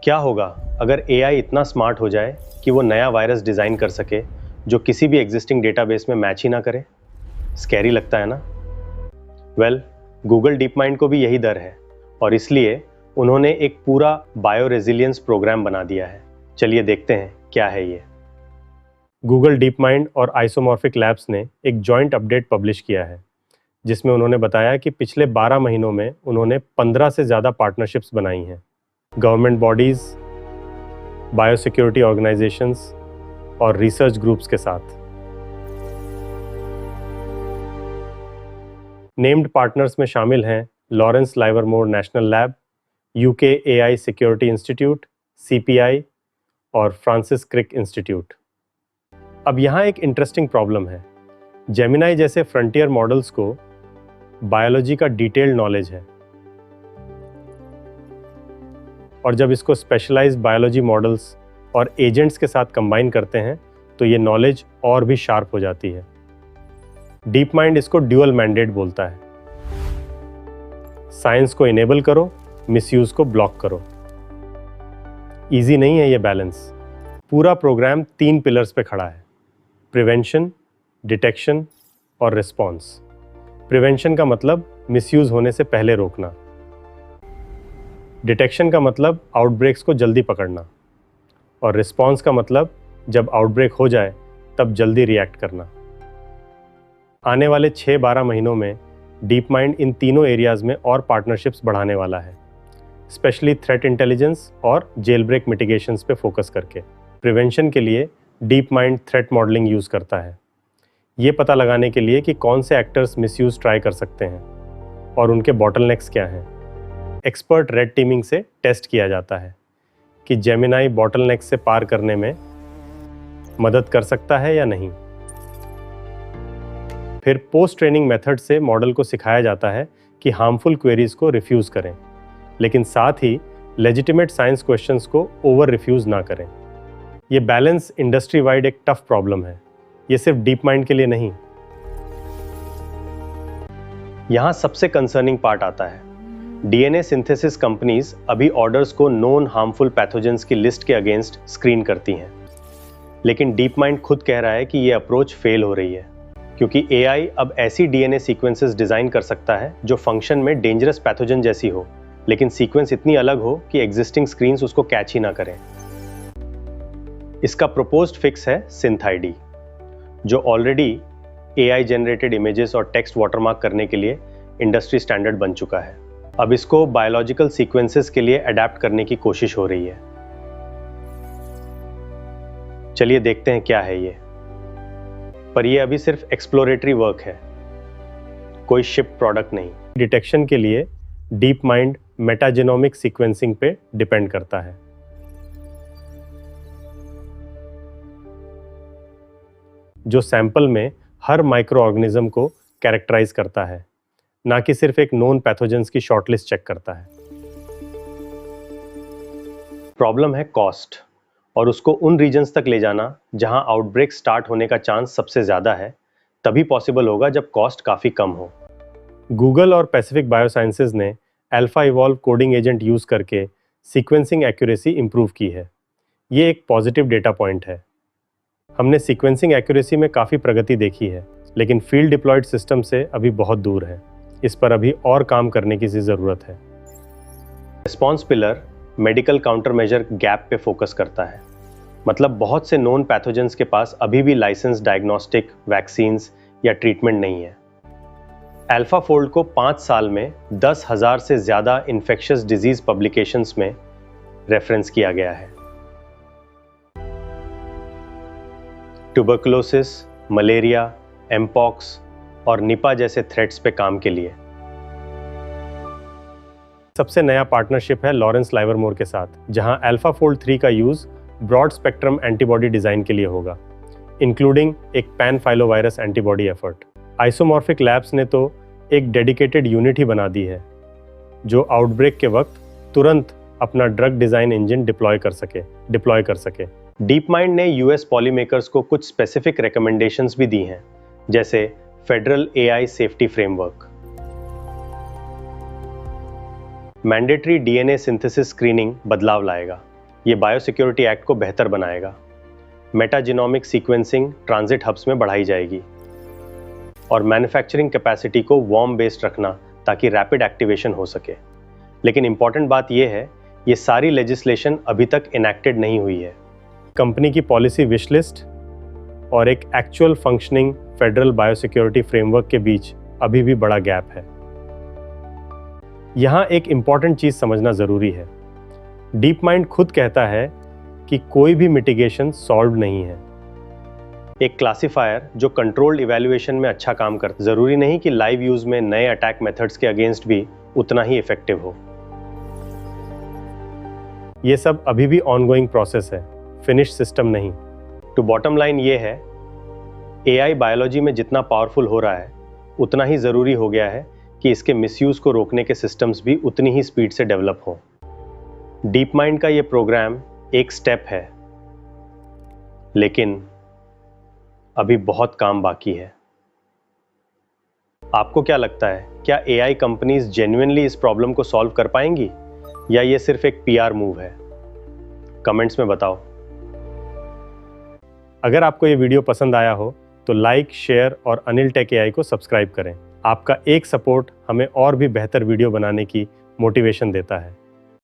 क्या होगा अगर एआई इतना स्मार्ट हो जाए कि वो नया वायरस डिज़ाइन कर सके जो किसी भी एग्जिस्टिंग डेटाबेस में मैच ही ना करे? स्कैरी लगता है ना? वेल, गूगल डीप माइंड को भी यही डर है और इसलिए उन्होंने एक पूरा बायो रेजिलियंस प्रोग्राम बना दिया है। चलिए देखते हैं क्या है ये। गूगल डीप माइंड और आइसोमॉर्फिक लैब्स ने एक जॉइंट अपडेट पब्लिश किया है जिसमें उन्होंने बताया कि पिछले 12 महीनों में उन्होंने 15 से ज़्यादा पार्टनरशिप्स बनाई हैं गवर्नमेंट बॉडीज़, बायोसिक्योरिटी ऑर्गेनाइजेशंस और रिसर्च ग्रुप्स के साथ। नेम्ड पार्टनर्स में शामिल हैं Lawrence Livermore National Lab, UK AI security institute (CPI) और फ्रांसिस क्रिक इंस्टीट्यूट। अब यहाँ एक इंटरेस्टिंग प्रॉब्लम है। जेमिनाई जैसे फ्रंटियर मॉडल्स को बायोलॉजी का डिटेल्ड नॉलेज है और जब इसको स्पेशलाइज्ड बायोलॉजी मॉडल्स और एजेंट्स के साथ कंबाइन करते हैं तो ये नॉलेज और भी शार्प हो जाती है। डीप माइंड इसको ड्यूअल मैंडेट बोलता है। साइंस को इनेबल करो, मिसयूज को ब्लॉक करो। इजी नहीं है ये बैलेंस। पूरा प्रोग्राम 3 पिलर्स पे खड़ा है: प्रिवेंशन, डिटेक्शन और रिस्पॉन्स। प्रिवेंशन का मतलब मिसयूज होने से पहले रोकना। डिटेक्शन का मतलब आउटब्रेक्स को जल्दी पकड़ना और रिस्पॉन्स का मतलब जब आउटब्रेक हो जाए तब जल्दी रिएक्ट करना। आने वाले 6-12 महीनों में डीप माइंड इन तीनों एरियाज में और पार्टनरशिप्स बढ़ाने वाला है, स्पेशली थ्रेट इंटेलिजेंस और जेल ब्रेक मिटिगेशंस पे फोकस करके। प्रिवेंशन के लिए deep mind threat modelling use करता है, ये पता लगाने के लिए कि कौन से एक्टर्स मिसयूज ट्राई कर सकते हैं और उनके बॉटलनेक्स क्या हैं। एक्सपर्ट रेड टीमिंग से टेस्ट किया जाता है कि जेमिनाई बॉटलनेक्स से पार करने में मदद कर सकता है या नहीं। फिर पोस्ट ट्रेनिंग मेथड से मॉडल को सिखाया जाता है कि हार्मफुल क्वेरीज को रिफ्यूज़ करें, लेकिन साथ ही लेजिटिमेट साइंस क्वेश्चंस को ओवर रिफ्यूज़ ना करें। ये बैलेंस इंडस्ट्री वाइड एक टफ प्रॉब्लम है, ये सिर्फ डीप माइंड के लिए नहीं। यहाँ सबसे कंसर्निंग पार्ट आता है। डीएनए सिंथेसिस कंपनीज अभी ऑर्डर्स को नोन हार्मफुल पैथोजेंस की लिस्ट के अगेंस्ट स्क्रीन करती हैं, लेकिन डीप माइंड खुद कह रहा है कि ये अप्रोच फेल हो रही है क्योंकि एआई अब ऐसी डीएनए सीक्वेंसेस डिजाइन कर सकता है जो फंक्शन में डेंजरस पैथोजन जैसी हो, लेकिन सीक्वेंस इतनी अलग हो कि एग्जिस्टिंग स्क्रीन्स उसको कैच ही ना करें। इसका प्रपोज्ड फिक्स है सिंथ-आईडी, जो ऑलरेडी एआई जनरेटेड इमेजेस और टेक्स्ट वाटरमार्क करने के लिए इंडस्ट्री स्टैंडर्ड बन चुका है। अब इसको बायोलॉजिकल सीक्वेंसेस के लिए अडेप्ट करने की कोशिश हो रही है। चलिए देखते हैं क्या है ये। पर ये अभी सिर्फ एक्सप्लोरेटरी वर्क है, कोई शिप प्रोडक्ट नहीं। डिटेक्शन के लिए डीप माइंड मेटाजेनोमिक सीक्वेंसिंग पे डिपेंड करता है। जो सैंपल में हर माइक्रो ऑर्गेनिज्म को कैरेक्टराइज करता है, ना कि सिर्फ एक नोन पैथोजेंस की शॉर्टलिस्ट चेक करता है। प्रॉब्लम है कॉस्ट और उसको उन रीजन्स तक ले जाना जहां आउटब्रेक स्टार्ट होने का चांस सबसे ज़्यादा है, तभी पॉसिबल होगा जब कॉस्ट काफ़ी कम हो। गूगल और पैसिफिक बायोसाइंसेज ने alpha evolve coding agent use करके सीक्वेंसिंग एक्यूरेसी इंप्रूव की है। ये एक पॉजिटिव डेटा पॉइंट है। हमने सीक्वेंसिंग एक्यूरेसी में काफ़ी प्रगति देखी है, लेकिन फील्ड डिप्लॉयड सिस्टम से अभी बहुत दूर है। इस पर अभी और काम करने की ज़रूरत है। Response pillar medical counter measure gap पे फोकस करता है, मतलब बहुत से नोन पैथोजेंस के पास अभी भी लाइसेंस डायग्नोस्टिक, वैक्सीन्स या ट्रीटमेंट नहीं है। अल्फाफोल्ड को 5 साल में 10,000 से ज़्यादा इन्फेक्शियस डिजीज पब्लिकेशंस में रेफरेंस किया गया है। ट्यूबरकुलोसिस, मलेरिया, एमपॉक्स और निपा जैसे थ्रेट्स पे काम के लिए। सबसे नया पार्टनरशिप है लॉरेंस लाइवरमोर के साथ, जहां अल्फाफोल्ड 3 का use broad spectrum antibody design के लिए होगा, इंक्लूडिंग एक pan filovirus antibody effort. Isomorphic Labs ने तो एक डेडिकेटेड यूनिट ही बना दी है जो आउटब्रेक के वक्त तुरंत अपना ड्रग डिजाइन इंजन डिप्लॉय कर सके। डीप माइंड ने यूएस पॉलीमेकर्स को कुछ स्पेसिफिक रिकमेंडेशंस भी दी हैं, जैसे federal AI safety framework, mandatory DNA synthesis screening बदलाव लाएगा, ये बायोसिक्योरिटी एक्ट को बेहतर बनाएगा। मेटाजिनोमिक सीक्वेंसिंग ट्रांजिट हब्स में बढ़ाई जाएगी और मैन्युफैक्चरिंग कैपेसिटी को वार्म बेस्ड रखना ताकि रैपिड एक्टिवेशन हो सके। लेकिन इंपॉर्टेंट बात यह है, ये सारी लेजिस्लेशन अभी तक इनैक्टेड नहीं हुई है। कंपनी की पॉलिसी विश लिस्ट और एक actual functioning federal biosecurity framework के बीच अभी भी बड़ा गैप है। यहां एक इंपॉर्टेंट चीज समझना जरूरी है। डीप माइंड खुद कहता है कि कोई भी मिटिगेशन सॉल्व नहीं है। एक क्लासिफायर जो कंट्रोल्ड इवैल्यूएशन में अच्छा काम करता, जरूरी नहीं कि लाइव यूज में नए अटैक मेथड्स के अगेंस्ट भी उतना ही इफेक्टिव हो। यह सब अभी भी ऑनगोइंग प्रोसेस है, फिनिश सिस्टम नहीं। तो बॉटम लाइन ये है, एआई बायोलॉजी में जितना पावरफुल हो रहा है, उतना ही जरूरी हो गया है कि इसके मिसयूज को रोकने के सिस्टम्स भी उतनी ही स्पीड से डेवलप हों। डीप माइंड का ये प्रोग्राम एक स्टेप है, लेकिन अभी बहुत काम बाकी है। आपको क्या लगता है, क्या एआई कंपनीज जेन्युइनली इस प्रॉब्लम को सॉल्व कर पाएंगी या ये सिर्फ एक पीआर मूव है? कमेंट्स में बताओ। अगर आपको ये वीडियो पसंद आया हो तो लाइक, शेयर और अनिल टेक एआई को सब्सक्राइब करें। आपका एक सपोर्ट हमें और भी बेहतर वीडियो बनाने की मोटिवेशन देता है।